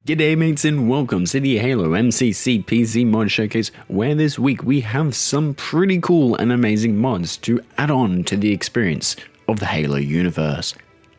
G'day mates and welcome to the Halo MCC PC mod showcase, where this week we have some pretty cool and amazing mods to add on to the experience of the Halo universe.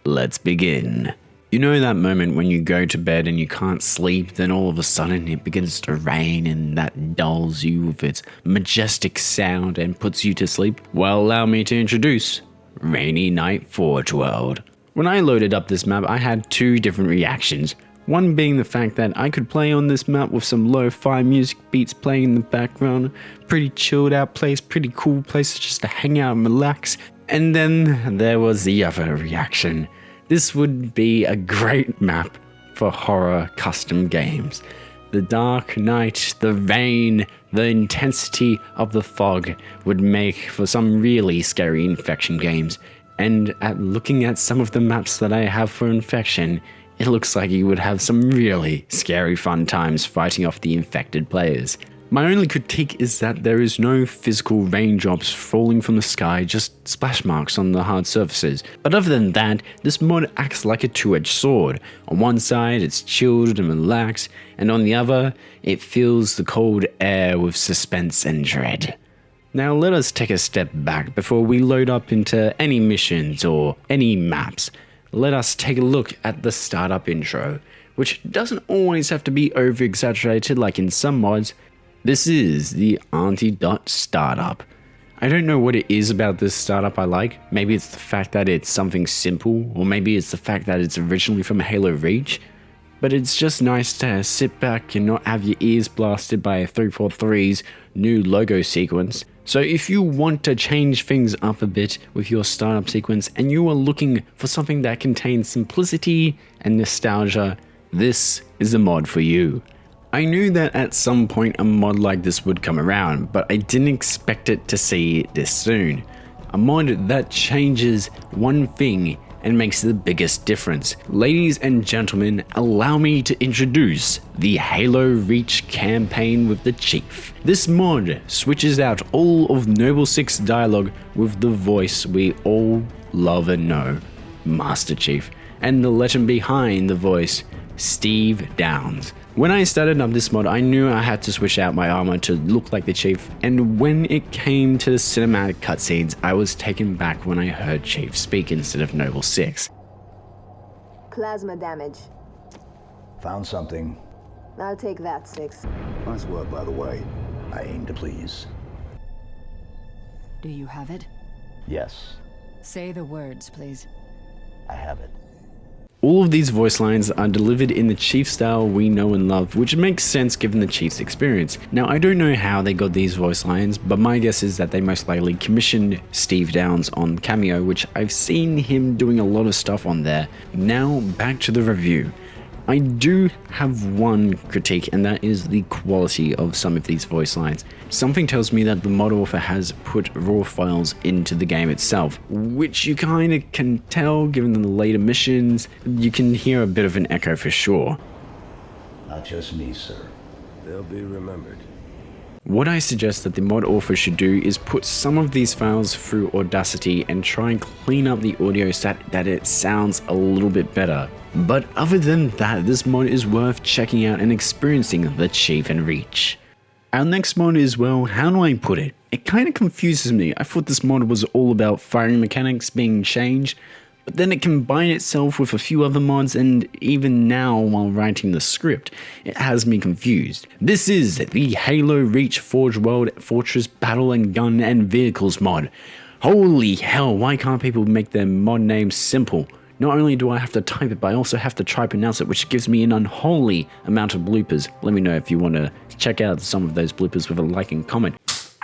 Let's begin. You know that moment when you go to bed and you can't sleep, then all of a sudden it begins to rain and that dulls you with its majestic sound and puts you to sleep? Well, allow me to introduce Rainy Night Forge World. When I loaded up this map, I had two different reactions. One being the fact that I could play on this map with some lo-fi music beats playing in the background, pretty chilled out place, pretty cool place just to hang out and relax. And then there was the other reaction. This would be a great map for horror custom games. The dark night, the rain, the intensity of the fog would make for some really scary infection games. And at looking at some of the maps that I have for infection, it looks like you would have some really scary fun times fighting off the infected players. My only critique is that there is no physical raindrops falling from the sky, just splash marks on the hard surfaces. But other than that, this mod acts like a two-edged sword. On one side, it's chilled and relaxed, and on the other, it fills the cold air with suspense and dread. Now let us take a step back before we load up into any missions or any maps. Let us take a look at the startup intro, which doesn't always have to be over-exaggerated like in some mods. This is the Auntie startup. I don't know what it is about this startup I like. Maybe it's the fact that it's something simple, or maybe it's the fact that it's originally from Halo Reach. But it's just nice to sit back and not have your ears blasted by 343's new logo sequence. So if you want to change things up a bit with your startup sequence and you are looking for something that contains simplicity and nostalgia, this is a mod for you. I knew that at some point a mod like this would come around, but I didn't expect it to see it this soon. A mod that changes one thing and makes the biggest difference. Ladies and gentlemen, allow me to introduce the Halo Reach campaign with the Chief. This mod switches out all of Noble 6 dialogue with the voice we all love and know, Master Chief, and the legend behind the voice, Steve Downes. When I started up this mod, I knew I had to switch out my armor to look like the Chief, and when it came to the cinematic cutscenes, I was taken back when I heard Chief speak instead of Noble 6. Plasma damage. Found something. I'll take that, 6. Nice work, by the way. I aim to please. Do you have it? Yes, Say the words, please. I have it. All of these voice lines are delivered in the Chief style we know and love, which makes sense given the Chief's experience. Now, I don't know how they got these voice lines, but my guess is that they most likely commissioned Steve Downes on Cameo, which I've seen him doing a lot of stuff on there. Now, back to the review. I do have one critique, and that is the quality of some of these voice lines. Something tells me that the mod author has put raw files into the game itself, which you kind of can tell given the later missions. You can hear a bit of an echo for sure. Not just me, sir. They'll be remembered. What I suggest that the mod author should do is put some of these files through Audacity and try and clean up the audio so that it sounds a little bit better. But other than that, this mod is worth checking out and experiencing the Chief and Reach. Our next mod is, well, how do I put it? It kind of confuses me. I thought this mod was all about firing mechanics being changed, but then it combined itself with a few other mods, and even now while writing the script, it has me confused. This is the Halo Reach Forge World Fortress Battle and Gun and Vehicles mod. Holy hell, why can't people make their mod names simple? Not only do I have to type it, but I also have to try pronounce it, which gives me an unholy amount of bloopers. Let me know if you want to check out some of those bloopers with a like and comment.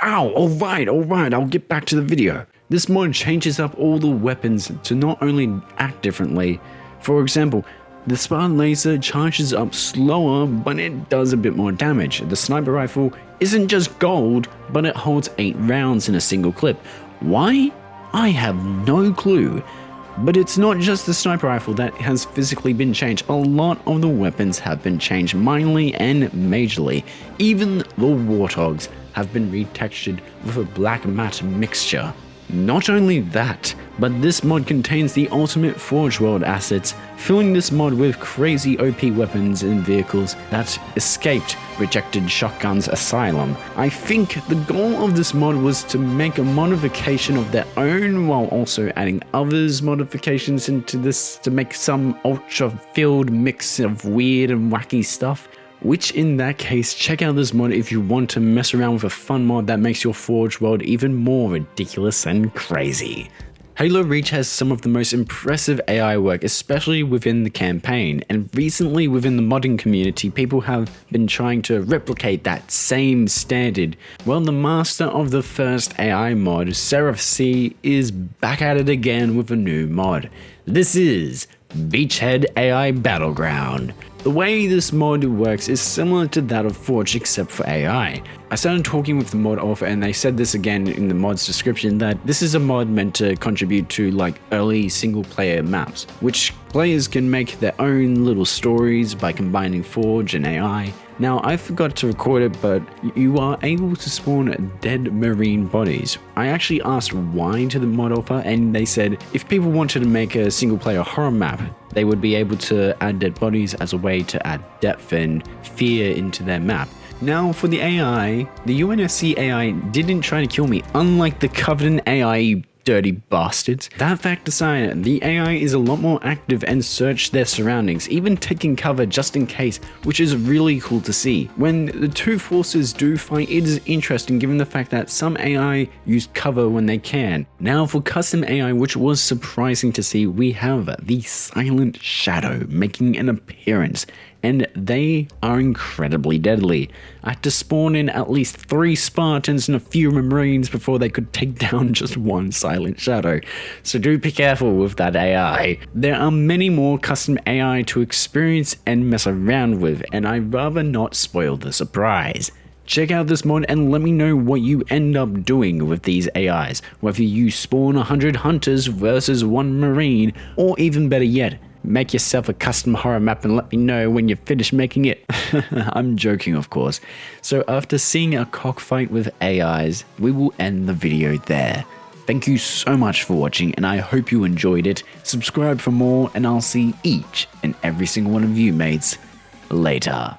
Ow, alright, I'll get back to the video. This mod changes up all the weapons to not only act differently. For example, the Spartan laser charges up slower, but it does a bit more damage. The sniper rifle isn't just gold, but it holds 8 rounds in a single clip. Why? I have no clue. But it's not just the sniper rifle that has physically been changed. A lot of the weapons have been changed minorly and majorly. Even the warthogs have been retextured with a black matte mixture. Not only that, but this mod contains the ultimate Forge World assets, filling this mod with crazy OP weapons and vehicles that escaped Rejected Shotgun's asylum. I think the goal of this mod was to make a modification of their own while also adding others' modifications into this to make some ultra-filled mix of weird and wacky stuff. Which in that case, check out this mod if you want to mess around with a fun mod that makes your Forge world even more ridiculous and crazy. Halo Reach has some of the most impressive AI work, especially within the campaign, and recently within the modding community, people have been trying to replicate that same standard. Well, the master of the first AI mod, Seraph C, is back at it again with a new mod. This is Beachhead AI Battleground. The way this mod works is similar to that of Forge except for AI. I started talking with the mod author and they said this again in the mod's description that this is a mod meant to contribute to like early single player maps, which players can make their own little stories by combining Forge and AI. Now, I forgot to record it, but you are able to spawn dead marine bodies. I actually asked why to the mod author, and they said if people wanted to make a single player horror map, they would be able to add dead bodies as a way to add depth and fear into their map. Now, for the AI, the UNSC AI didn't try to kill me, unlike the Covenant AI, dirty bastards. That fact aside, the AI is a lot more active and search their surroundings, even taking cover just in case, which is really cool to see. When the two forces do fight, it is interesting given the fact that some AI use cover when they can. Now for custom AI, which was surprising to see, we have the Silent Shadow making an appearance, and they are incredibly deadly. I had to spawn in at least 3 Spartans and a few Marines before they could take down just one Silent Shadow, so do be careful with that AI. There are many more custom AI to experience and mess around with, and I'd rather not spoil the surprise. Check out this mod and let me know what you end up doing with these AIs, whether you spawn 100 hunters versus 1 Marine, or even better yet, make yourself a custom horror map and let me know when you finish making it. I'm joking, of course. So after seeing a cockfight with AIs, we will end the video there. Thank you so much for watching and I hope you enjoyed it. Subscribe for more and I'll see each and every single one of you mates later.